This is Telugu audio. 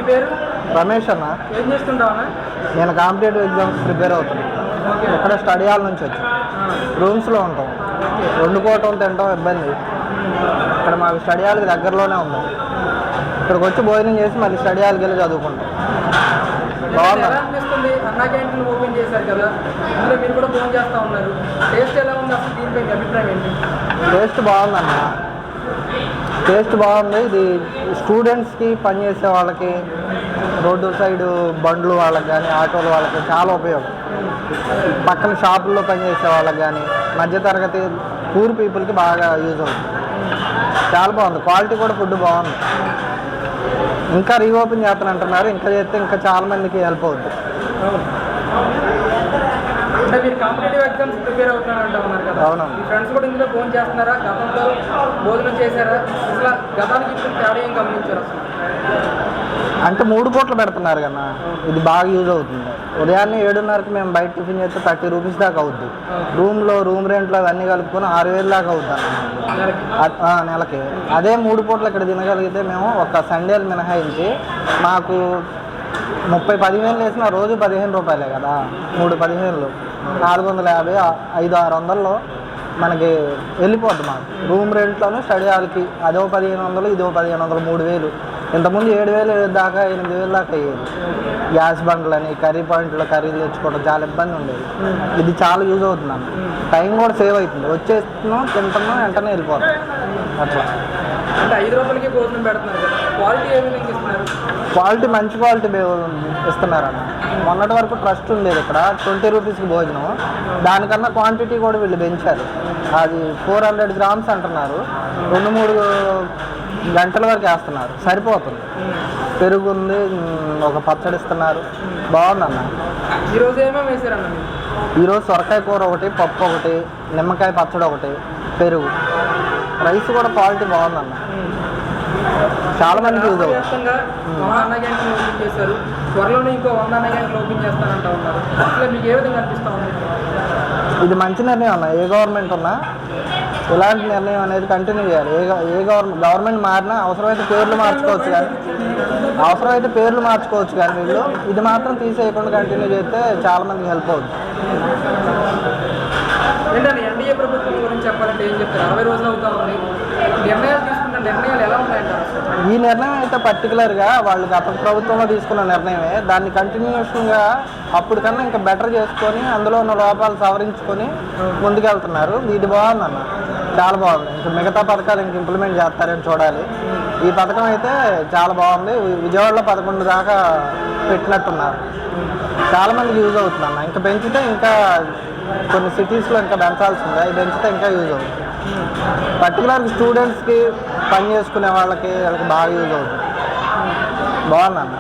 పేరు? రమేష్ అన్న. ఏం చేస్తుంటావు? నేను కాంపిటేటివ్ ఎగ్జామ్స్ ప్రిపేర్ అవుతున్నాను. ఇక్కడ స్టడీ హాల్ నుంచి వచ్చి రూమ్స్లో ఉంటాం. 2 పూటలు తింటాం ఇబ్బంది. ఇక్కడ మాకు స్టడీ హాల్కి దగ్గరలోనే ఉంది. ఇక్కడికి వచ్చి భోజనం చేసి మళ్ళీ స్టడీ హాల్కి వెళ్ళి చదువుకుంటాం. బాగుంది. అన్నా క్యాంటీన్ ఓపెన్ చేశారు కదా, అందులో మీరు కూడా ఫోన్ చేస్తూ ఉన్నారు. టేస్ట్ ఎలా ఉంది అసలు? దీనిపై మీ అభిప్రాయం ఏంటి? టేస్ట్ బాగుందన్న. టేస్ట్ బాగుంది. ఇది స్టూడెంట్స్కి పనిచేసే వాళ్ళకి, రోడ్డు సైడు బండ్లు వాళ్ళకి కానీ, ఆటోల వాళ్ళకి చాలా ఉపయోగం. పక్కన షాపుల్లో పనిచేసే వాళ్ళకి కానీ, మధ్యతరగతి పూర్ పీపుల్కి బాగా యూజ్ అవుతుంది. చాలా బాగుంది. క్వాలిటీ కూడా ఫుడ్ బాగుంది. ఇంకా రీఓపెన్ చేస్తానంటున్నారు. ఇంకా చేస్తే ఇంకా చాలా మందికి హెల్ప్ అవుతుంది. అంటే మీరు కాంపిటేటివ్ ఎగ్జామ్స్ ప్రిపేర్ అవుతున్నారంట ఉన్నారు కదా. అవునవును. మీ ఫ్రెండ్స్ కూడా ఇందులో ఫోన్ చేస్తున్నారా? గతంలో భోజనం చేశారా? అసలు గతానికి ఇప్పుడు తేడా ఏం గమనించారు అసలు? అంటే 3 పూటలు పెడుతున్నారు కదా, ఇది బాగా యూజ్ అవుతుంది. ఉదయాన్నే 7:30కి మేము బయట టిఫిన్ చేస్తే 30 రూపీస్ దాకా అవుద్ది. రూమ్ రెంట్లో అవన్నీ కలుపుకొని 6,000 దాకా అవుద్ది నెలకి. అదే 3 పూటలు ఇక్కడ తినగలిగితే మేము ఒక సండేలు మినహాయించి మాకు 30-15 వేసినా రోజు 15 రూపాయలే కదా. 3-15 450, 500-600లో మనకి వెళ్ళిపోద్ది. మాకు రూమ్ రెంట్లోనూ స్టడీ హాల్కి అదో 1500, ఇదో 1500, 3000. ఇంతకుముందు 7,000 దాకా 8,000 దాకా అయ్యేది. గ్యాస్ బండ్లని, కర్రీ పాయింట్లో కర్రీలు తెచ్చుకోవడం చాలా ఇబ్బంది ఉండేది. ఇది చాలా యూజ్ అవుతుంది అన్న. టైం కూడా సేవ్ అవుతుంది. వచ్చేస్తున్నాం, తింటున్నాం, వెంటనే వెళ్ళిపోతాం. అట్లా అంటే 5 రూపాయలకి భోజనం పెడుతున్నారు కదా, క్వాలిటీ ఏ విధంగా ఇస్తున్నారు? క్వాలిటీ మంచి క్వాలిటీ ఇస్తున్నారన్న. మొన్నటి వరకు ట్రస్ట్ ఉండేది ఇక్కడ 20 రూపీస్కి భోజనం. దానికన్నా క్వాంటిటీ కూడా వీళ్ళు పెంచారు. అది 400 గ్రామ్స్ అంటున్నారు. 2-3 గంటల వరకు వేస్తున్నారు, సరిపోతుంది. పెరుగు ఉంది, ఒక పచ్చడి ఇస్తున్నారు. బాగుందన్న. ఈరోజు ఏమేమి వేసారన్న? ఈరోజు సొరకాయ కూర ఒకటి, పప్పు ఒకటి, నిమ్మకాయ పచ్చడి ఒకటి, పెరుగు. రైస్ కూడా క్వాలిటీ బాగుందన్న. చాలా మందికి యూజ్ అవుతుంది. అన్నా క్యాంటీన్ ఓపెన్ చేశారు, త్వరలోనే ఇంకో 100 అన్నా క్యాంటీన్ ఓపెన్ చేస్తానంటా ఉన్నారు. అసలు మీకు ఏ విధంగా అనిపిస్తూ ఉంది? ఇది మంచి నిర్ణయం అన్న. ఏ గవర్నమెంట్ ఉన్నా ఇలాంటి నిర్ణయం అనేది కంటిన్యూ చేయాలి. ఏ గవర్నమెంట్ మారినా అవసరమైతే పేర్లు మార్చుకోవచ్చు కానీ వీళ్ళు ఇది మాత్రం తీసేయకుండా కంటిన్యూ చేస్తే చాలా మందికి హెల్ప్ అవుతుంది. ఏంటంటే ఎన్డీఏ ప్రభుత్వం గురించి చెప్పాలంటే ఏం చెప్తారు? 60 రోజులు అవుతా ఉంది. నిర్ణయాలు తీసుకున్న నిర్ణయాలు ఎలా ఉన్నాయంటారు? ఈ నిర్ణయం అయితే పర్టికులర్గా వాళ్ళు గత ప్రభుత్వంలో తీసుకున్న నిర్ణయమే. దాన్ని కంటిన్యూషన్గా అప్పటికన్నా ఇంకా బెటర్ చేసుకొని అందులో ఉన్న లోపాలు సవరించుకొని ముందుకెళ్తున్నారు. ఇది బాగుందన్న, చాలా బాగుంది. ఇంకా మిగతా పథకాలు ఇంక ఇంప్లిమెంట్ చేస్తారని చూడాలి. ఈ పథకం అయితే చాలా బాగుంది. విజయవాడలో 11 దాకా పెట్టినట్టున్నారు. చాలా మందికి యూజ్ అవుతుంది అన్న. ఇంకా పెంచితే ఇంకా కొన్ని సిటీస్లో ఇంకా పెంచాల్సిందే. ఇది పెంచితే ఇంకా యూజ్ అవుతుంది. పర్టికులర్గా స్టూడెంట్స్కి, పని చేసుకునే వాళ్ళకి బాగా యూజ్ అవుతుంది. బాగుందన్న.